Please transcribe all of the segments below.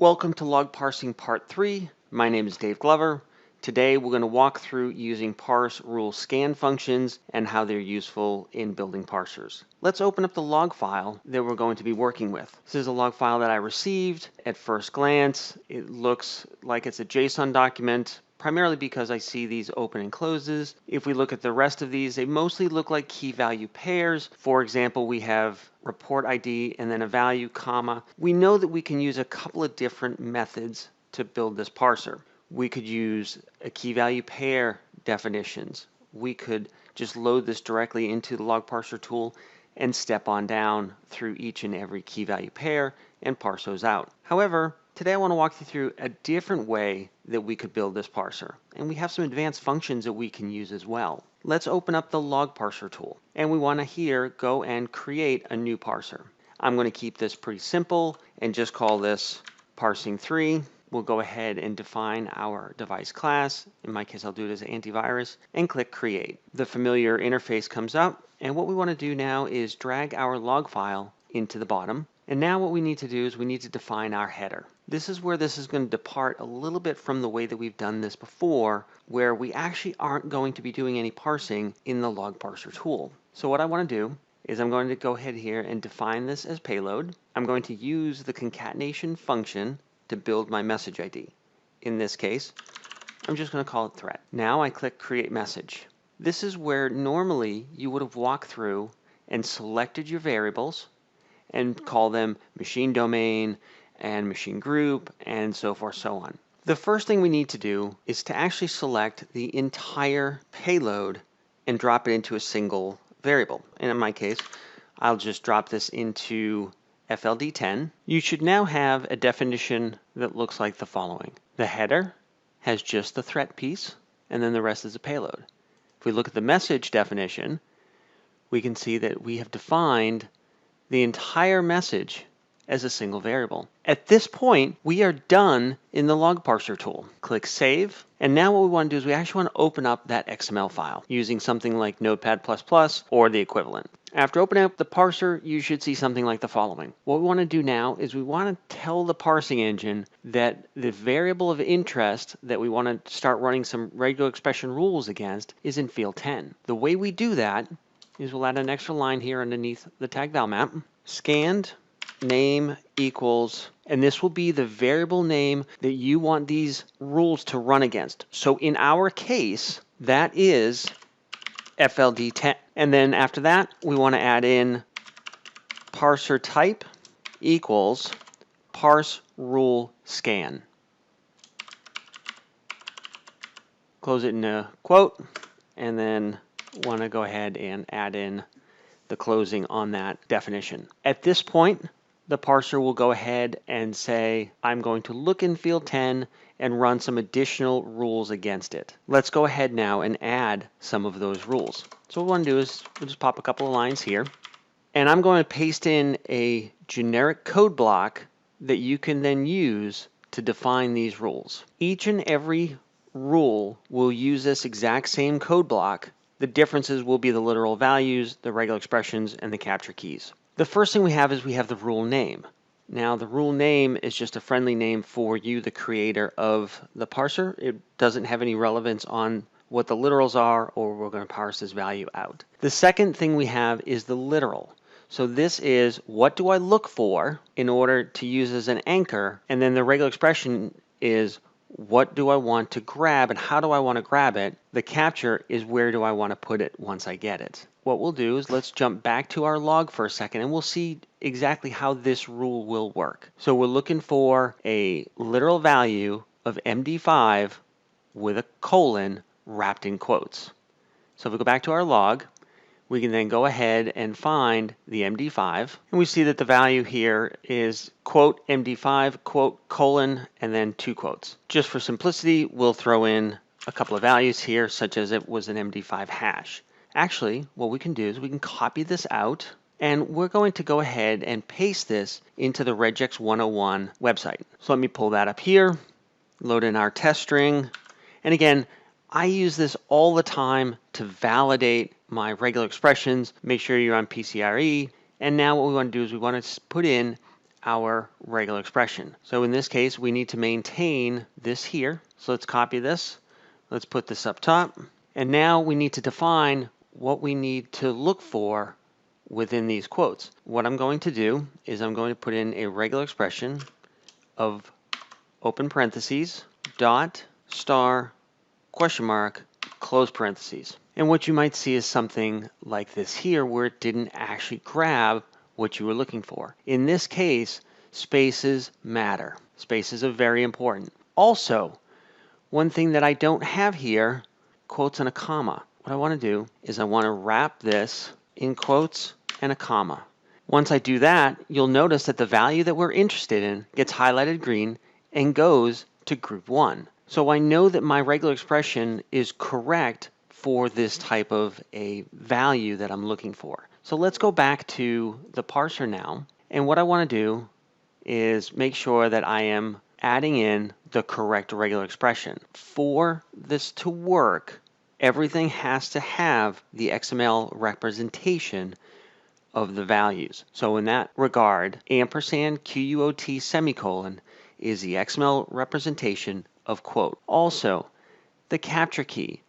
Welcome to Log Parsing Part 3. My name is Dave Glover. Today we're going to walk through using parse rule scan functions and how they're useful in building parsers. Let's open up the log file that we're going to be working with. This is a log file that I received. At first glance, it looks like it's a JSON document, primarily because I see these open and closes. If we look at the rest of these, they mostly look like key value pairs. For example, we have report ID and then a value, comma. We know that we can use a couple of different methods to build this parser. We could use a key value pair definitions. We could just load this directly into the log parser tool and step on down through each and every key value pair and parse those out. However, today I want to walk you through a different way that we could build this parser. And we have some advanced functions that we can use as well. Let's open up the log parser tool. And we want to here go and create a new parser. I'm going to keep this pretty simple and just call this parsing 3. We'll go ahead and define our device class. In my case, I'll do it as antivirus and click create. The familiar interface comes up. And what we want to do now is drag our log file into the bottom. And now what we need to do is we need to define our header. This is where this is going to depart a little bit from the way that we've done this before, where we actually aren't going to be doing any parsing in the log parser tool. So what I want to do is I'm going to go ahead here and define this as payload. I'm going to use the concatenation function to build my message ID. In this case, I'm just going to call it threat. Now I click create message. This is where normally you would have walked through and selected your variables and call them machine domain and machine group and so forth, so on. The first thing we need to do is to actually select the entire payload and drop it into a single variable. And in my case, I'll just drop this into FLD10. You should now have a definition that looks like the following. The header has just the threat piece, and then the rest is a payload. If we look at the message definition, we can see that we have defined the entire message as a single variable. At this point, we are done in the log parser tool. Click save, and now what we want to do is we actually want to open up that XML file using something like Notepad++ or the equivalent. After opening up the parser, you should see something like the following. What we want to do now is we want to tell the parsing engine that the variable of interest that we want to start running some regular expression rules against is in field 10. The way we do that is we'll add an extra line here underneath the tag val map. Scanned name equals, and this will be the variable name that you want these rules to run against. So in our case, that is FLD10. And then after that, we want to add in parser type equals parse rule scan. Close it in a quote, and then want to go ahead and add in the closing on that definition. At this point, the parser will go ahead and say, I'm going to look in field 10 and run some additional rules against it. Let's go ahead now and add some of those rules. So what we want to do is we'll just pop a couple of lines here, and I'm going to paste in a generic code block that you can then use to define these rules. Each and every rule will use this exact same code block. The differences will be the literal values, the regular expressions, and the capture keys. The first thing we have is we have the rule name. Now the rule name is just a friendly name for you, the creator of the parser. It doesn't have any relevance on what the literals are, or we're going to parse this value out. The second thing we have is the literal. So this is what do I look for in order to use as an anchor, and then the regular expression is what do I want to grab and how do I want to grab it. The capture is where do I want to put it once I get it. What we'll do is let's jump back to our log for a second and we'll see exactly how this rule will work. So we're looking for a literal value of MD5 with a colon wrapped in quotes. So if we go back to our log, we can then go ahead and find the MD5, and we see that the value here is quote MD5 quote colon and then two quotes. Just for simplicity, we'll throw in a couple of values here, such as it was an MD5 hash. Actually, what we can do is we can copy this out, and we're going to go ahead and paste this into the regex 101 website. So let me pull that up here, load in our test string, and again, I use this all the time to validate my regular expressions, make sure you're on PCRE, and now what we want to do is we want to put in our regular expression. So in this case, we need to maintain this here. So let's copy this. Let's put this up top. And now we need to define what we need to look for within these quotes. What I'm going to do is I'm going to put in a regular expression of open parentheses, dot, star, question mark, close parentheses. And what you might see is something like this here where it didn't actually grab what you were looking for. In this case, spaces matter. Spaces are very important. Also, one thing that I don't have here, quotes and a comma. What I want to do is I want to wrap this in quotes and a comma. Once I do that, you'll notice that the value that we're interested in gets highlighted green and goes to group 1. So I know that my regular expression is correct for this type of a value that I'm looking for. So let's go back to the parser now. And what I want to do is make sure that I am adding in the correct regular expression. For this to work, everything has to have the XML representation of the values. So in that regard, ampersand QUOT semicolon is the XML representation of quote. Also, the capture key.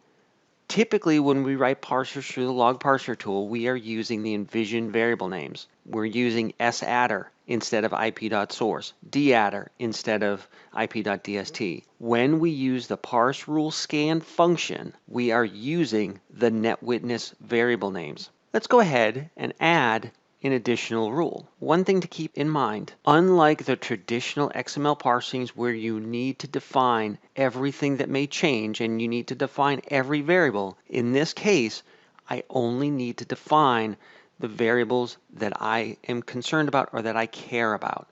Typically, when we write parsers through the log parser tool, we are using the envision variable names. We're using saddr instead of ip.source, daddr instead of ip.dst. When we use the parse rule scan function, we are using the netwitness variable names. Let's go ahead and add an additional rule. One thing to keep in mind, unlike the traditional XML parsings where you need to define everything that may change and you need to define every variable, in this case, I only need to define the variables that I am concerned about or that I care about,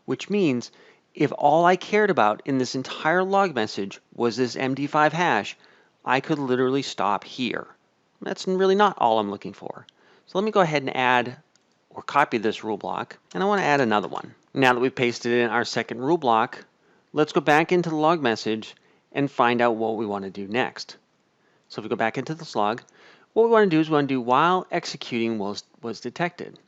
which means if all I cared about in this entire log message was this MD5 hash, I could literally stop here. That's really not all I'm looking for. So let me go ahead and add or copy this rule block, and I want to add another one. Now that we've pasted in our second rule block, let's go back into the log message and find out what we want to do next. So if we go back into this log, what we want to do is we want to do while executing was detected.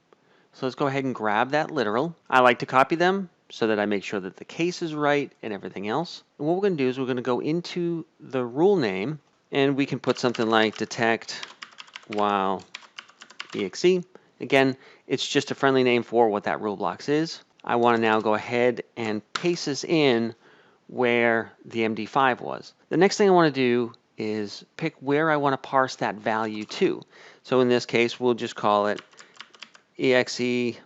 So let's go ahead and grab that literal. I like to copy them so that I make sure that the case is right and everything else. And what we're going to do is we're going to go into the rule name, and we can put something like detect while exe. Again, it's just a friendly name for what that rule blocks is. I want to now go ahead and paste this in where the MD5 was. The next thing I want to do is pick where I want to parse that value to. So in this case, we'll just call it exe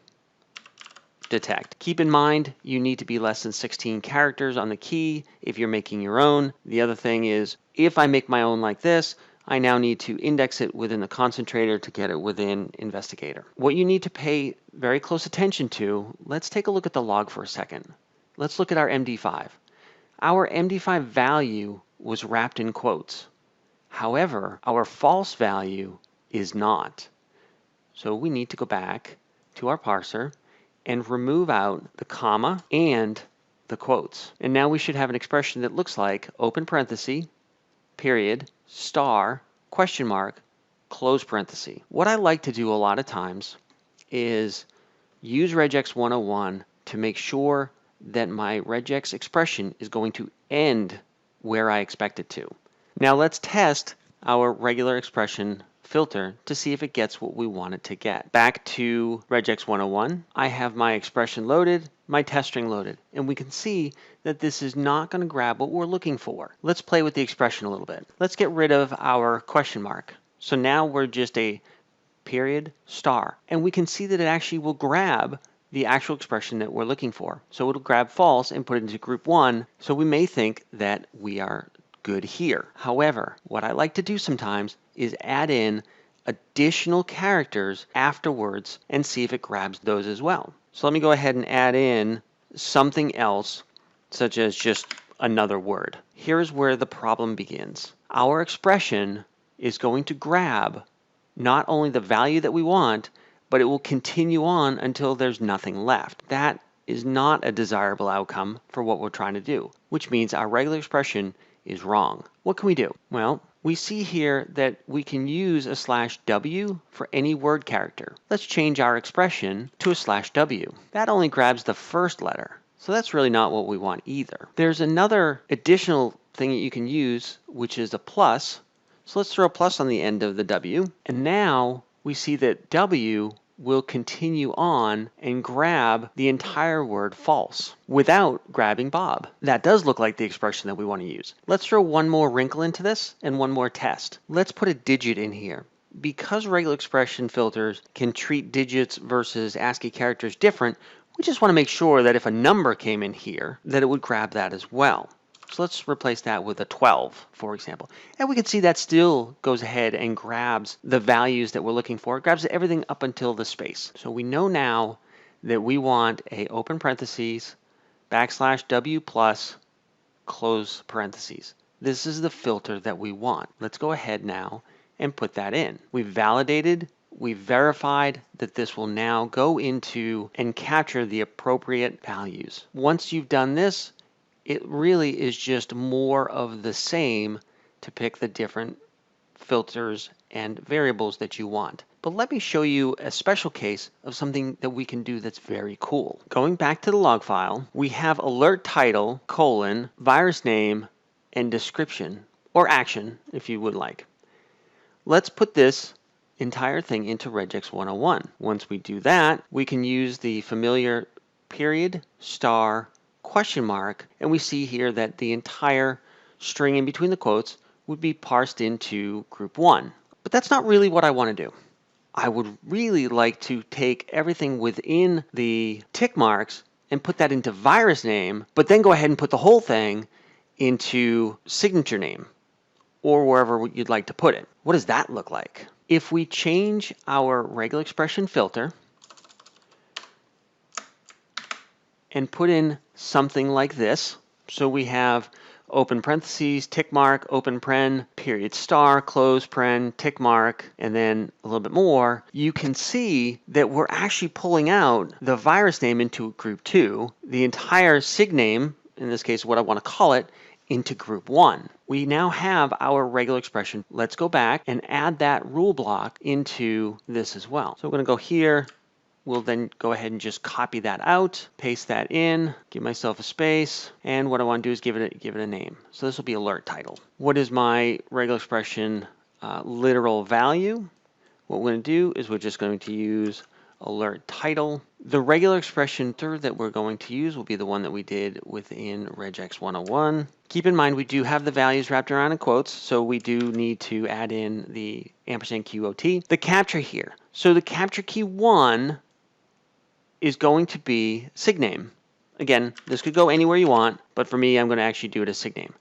detect. Keep in mind, you need to be less than 16 characters on the key if you're making your own. The other thing is, if I make my own like this, I now need to index it within the concentrator to get it within investigator. What you need to pay very close attention to, let's take a look at the log for a second. Let's look at our MD5. Our MD5 value was wrapped in quotes. However, our false value is not. So we need to go back to our parser and remove out the comma and the quotes. And now we should have an expression that looks like open parenthesis, period, star, question mark, close parenthesis. What I like to do a lot of times is use regex 101 to make sure that my regex expression is going to end where I expect it to. Now let's test our regular expression filter to see if it gets what we want it to get. Back to regex 101, I have my expression loaded, my test string loaded, and we can see that this is not going to grab what we're looking for. Let's play with the expression a little bit. Let's get rid of our question mark. So now we're just a period star, and we can see that it actually will grab the actual expression that we're looking for. So it'll grab false and put it into group 1, so we may think that we are good here. However, what I like to do sometimes is add in additional characters afterwards and see if it grabs those as well. So let me go ahead and add in something else, such as just another word. Here's where the problem begins. Our expression is going to grab not only the value that we want, but it will continue on until there's nothing left. That is not a desirable outcome for what we're trying to do, which means our regular expression is wrong. What can we do? Well, we see here that we can use a /w for any word character. Let's change our expression to a /w. That only grabs the first letter, so that's really not what we want either. There's another additional thing that you can use, which is a plus. So let's throw a plus on the end of the W, and now we see that W will continue on and grab the entire word false without grabbing Bob. That does look like the expression that we want to use. Let's throw one more wrinkle into this and one more test. Let's put a digit in here. Because regular expression filters can treat digits versus ASCII characters different, we just want to make sure that if a number came in here, that it would grab that as well. So let's replace that with a 12, for example. And we can see that still goes ahead and grabs the values that we're looking for. It grabs everything up until the space. So we know now that we want a open parentheses, \W plus, close parentheses. This is the filter that we want. Let's go ahead now and put that in. We've validated, we've verified that this will now go into and capture the appropriate values. Once you've done this, it really is just more of the same to pick the different filters and variables that you want. But let me show you a special case of something that we can do that's very cool. Going back to the log file, we have alert title, virus name, and description, or action if you would like. Let's put this entire thing into regex 101. Once we do that, we can use the familiar period, star, question mark, and we see here that the entire string in between the quotes would be parsed into group 1. But that's not really what I want to do. I would really like to take everything within the tick marks and put that into virus name, but then go ahead and put the whole thing into signature name, or wherever you'd like to put it. What does that look like? If we change our regular expression filter and put in something like this, so we have open parentheses, tick mark, open paren, period star, close paren, tick mark, and then a little bit more, you can see that we're actually pulling out the virus name into group 2, the entire sig name, in this case what I want to call it, into group 1. We now have our regular expression. Let's go back and add that rule block into this as well. So we're going to go here. We'll then go ahead and just copy that out, paste that in, give myself a space, and what I want to do is give it a name. So this will be alert title. What is my regular expression literal value? What we're going to do is we're just going to use alert title. The regular expression that we're going to use will be the one that we did within regex 101. Keep in mind we do have the values wrapped around in quotes, so we do need to add in the &QOT. The capture here. So the capture key 1 is going to be sig name. Again, this could go anywhere you want, but for me, I'm going to actually do it as sig name.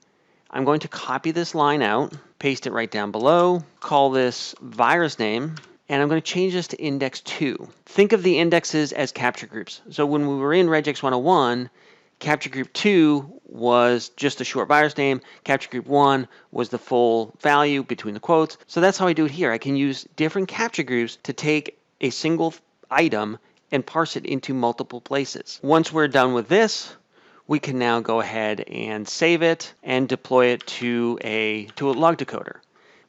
I'm going to copy this line out, paste it right down below, call this virus name, and I'm going to change this to index 2. Think of the indexes as capture groups. So when we were in regex 101, capture group 2 was just a short virus name. Capture group 1 was the full value between the quotes. So that's how I do it here. I can use different capture groups to take a single item and parse it into multiple places. Once we're done with this, we can now go ahead and save it and deploy it to a log decoder.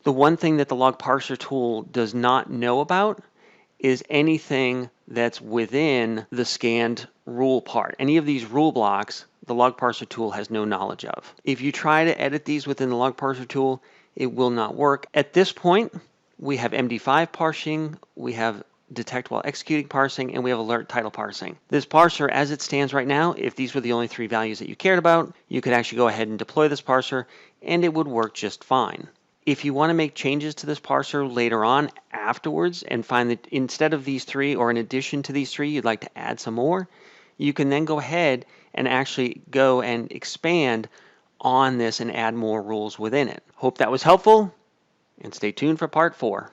The one thing that the log parser tool does not know about is anything that's within the scanned rule part. Any of these rule blocks, the log parser tool has no knowledge of. If you try to edit these within the log parser tool, it will not work. At this point, we have Md5 parsing, we have detect while executing parsing, and we have alert title parsing. This parser, as it stands right now, if these were the only 3 values that you cared about, you could actually go ahead and deploy this parser, and it would work just fine. If you want to make changes to this parser later on afterwards and find that instead of these 3 or in addition to these 3, you'd like to add some more, you can then go ahead and actually go and expand on this and add more rules within it. Hope that was helpful, and stay tuned for part 4.